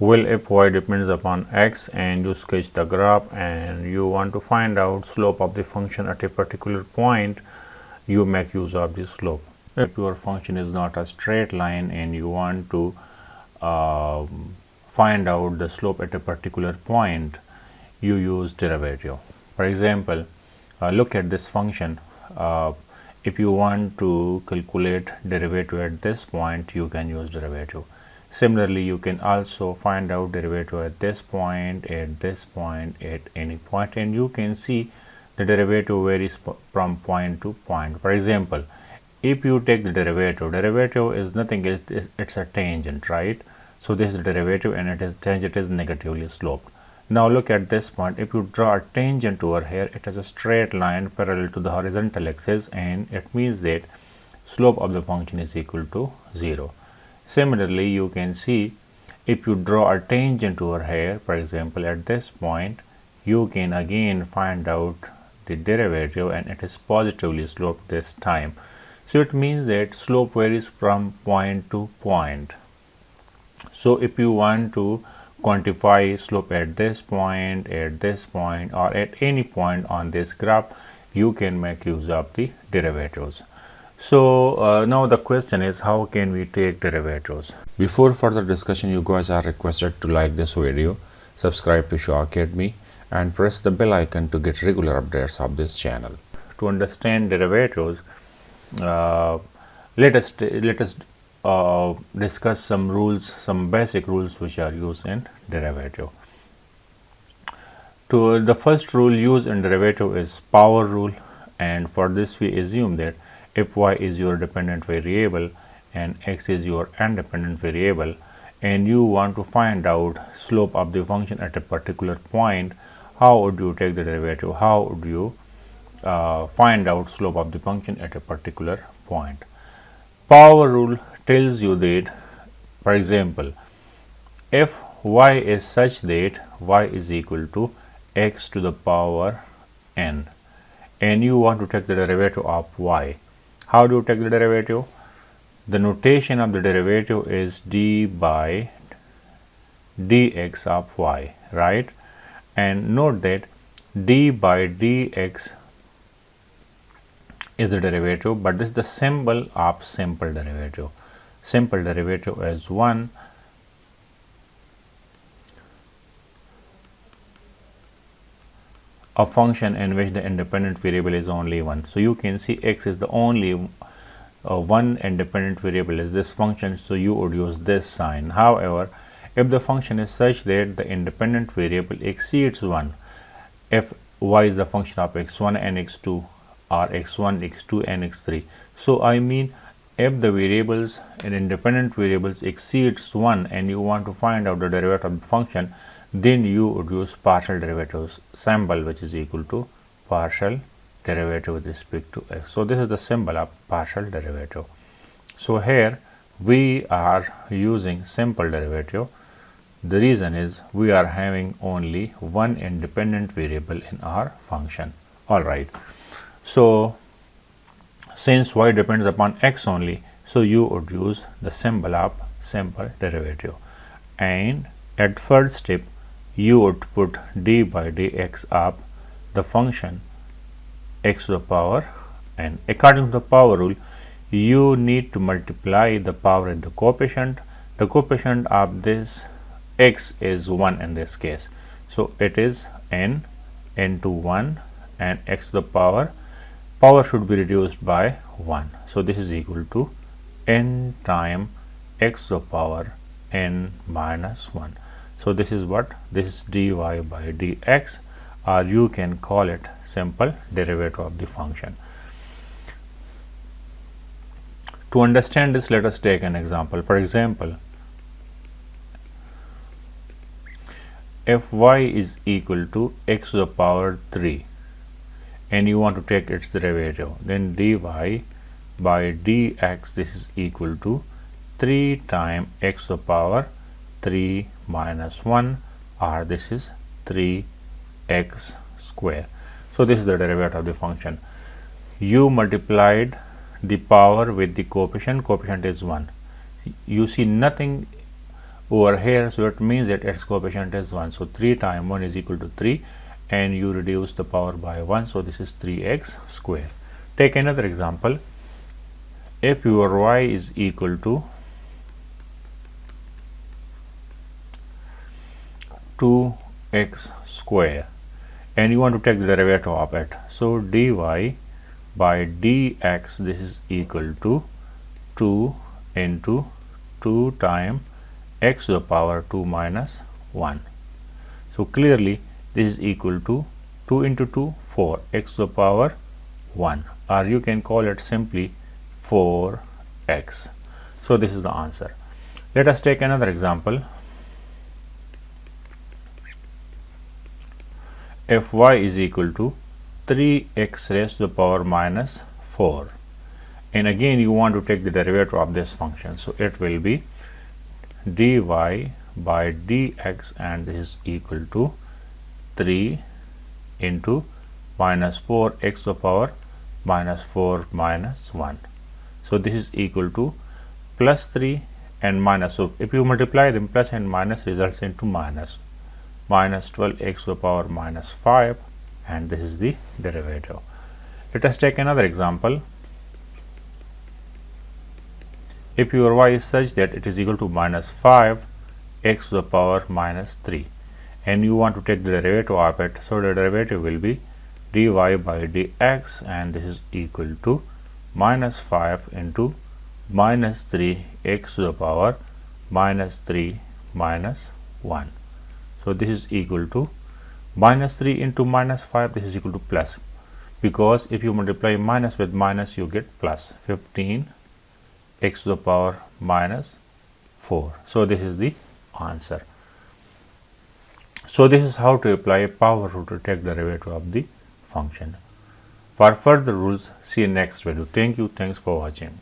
Well, if y depends upon x and you sketch the graph and you want to find out slope of the function at a particular point, you make use of the slope. If your function is not a straight line and you want to find out the slope at a particular point, you use derivative. For example, look at this function. If you want to calculate derivative at this point, you can use derivative. Similarly, you can also find out derivative at this point, at any point, and you can see the derivative varies from point to point. For example, if you take the derivative is nothing else, it's a tangent, right? So this is the derivative and tangent is negatively sloped. Now look at this point. If you draw a tangent over here, it has a straight line parallel to the horizontal axis, and it means that slope of the function is equal to 0. Similarly, you can see if you draw a tangent over here, for example at this point, you can again find out the derivative and it is positively sloped this time. So it means that slope varies from point to point. So if you want to quantify slope at this point, or at any point on this graph, you can make use of the derivatives. So now the question is, how can we take derivatives? Before further discussion, you guys are requested to like this video, subscribe to Shaw Academy, and press the bell icon to get regular updates of this channel. To understand derivatives, let us discuss some rules, some basic rules which are used in derivative. The first rule used in derivative is power rule, and for this we assume that if y is your dependent variable and x is your independent variable, and you want to find out slope of the function at a particular point, how would you take the derivative? How would you find out slope of the function at a particular point? Power rule tells you that, for example, if y is such that y is equal to x to the power n, and you want to take the derivative of y, how do you take the derivative? The notation of the derivative is d by dx of y, right? And note that d by dx is the derivative, but this is the symbol of simple derivative. Simple derivative is 1 a function in which the independent variable is only 1. So you can see x is the only one independent variable is this function, so you would use this sign. However, if the function is such that the independent variable exceeds 1, if y is the function of x1 and x2, or x1, x2 and x3, so I mean if the variables and independent variables exceeds 1 and you want to find out the derivative of the function, then you would use partial derivatives symbol, which is equal to partial derivative with respect to x. So this is the symbol of partial derivative. So here we are using simple derivative. The reason is we are having only one independent variable in our function. Alright, so since y depends upon x only, so you would use the symbol of simple derivative, and at first step you would put d by dx of the function x to the power n. According to the power rule, you need to multiply the power in the coefficient. The coefficient of this x is 1 in this case, so it is n into 1, and x to the power should be reduced by 1. So this is equal to n times x to the power n minus 1. So this is what? This is dy by dx, or you can call it simple derivative of the function. To understand this, let us take an example. For example, if y is equal to x to the power 3 and you want to take its derivative, then dy by dx, this is equal to 3 times x to the power 3 minus 1, or this is 3x square. So this is the derivative of the function. You multiplied the power with the coefficient is 1. You see nothing over here, so it means that its coefficient is 1. So 3 times 1 is equal to 3, and you reduce the power by 1, so this is 3x square. Take another example. If your y is equal to 2x square and you want to take the derivative of it, so dy by dx, this is equal to 2 into 2 times x to the power 2 minus 1. So clearly this is equal to 2 into 2, 4, x to the power 1, or you can call it simply 4x. So this is the answer. Let us take another example. If y is equal to 3x raised to the power minus 4, and again you want to take the derivative of this function, so it will be dy by dx, and this is equal to 3 into minus 4 x to the power minus 4 minus 1. So this is equal to plus 3 and minus. So if you multiply them, plus and minus results into minus 12x to the power minus 5, and this is the derivative. Let us take another example. If your y is such that it is equal to minus 5 x to the power minus 3, and you want to take the derivative of it, so the derivative will be dy by dx, and this is equal to minus 5 into minus 3 x to the power minus 3 minus 1. So this is equal to minus 3 into minus 5, this is equal to plus, because if you multiply minus with minus you get plus 15 x to the power minus 4. So this is the answer. So this is how to apply a power rule to take the derivative of the function. For further rules, see you next video. Thank you. Thanks for watching.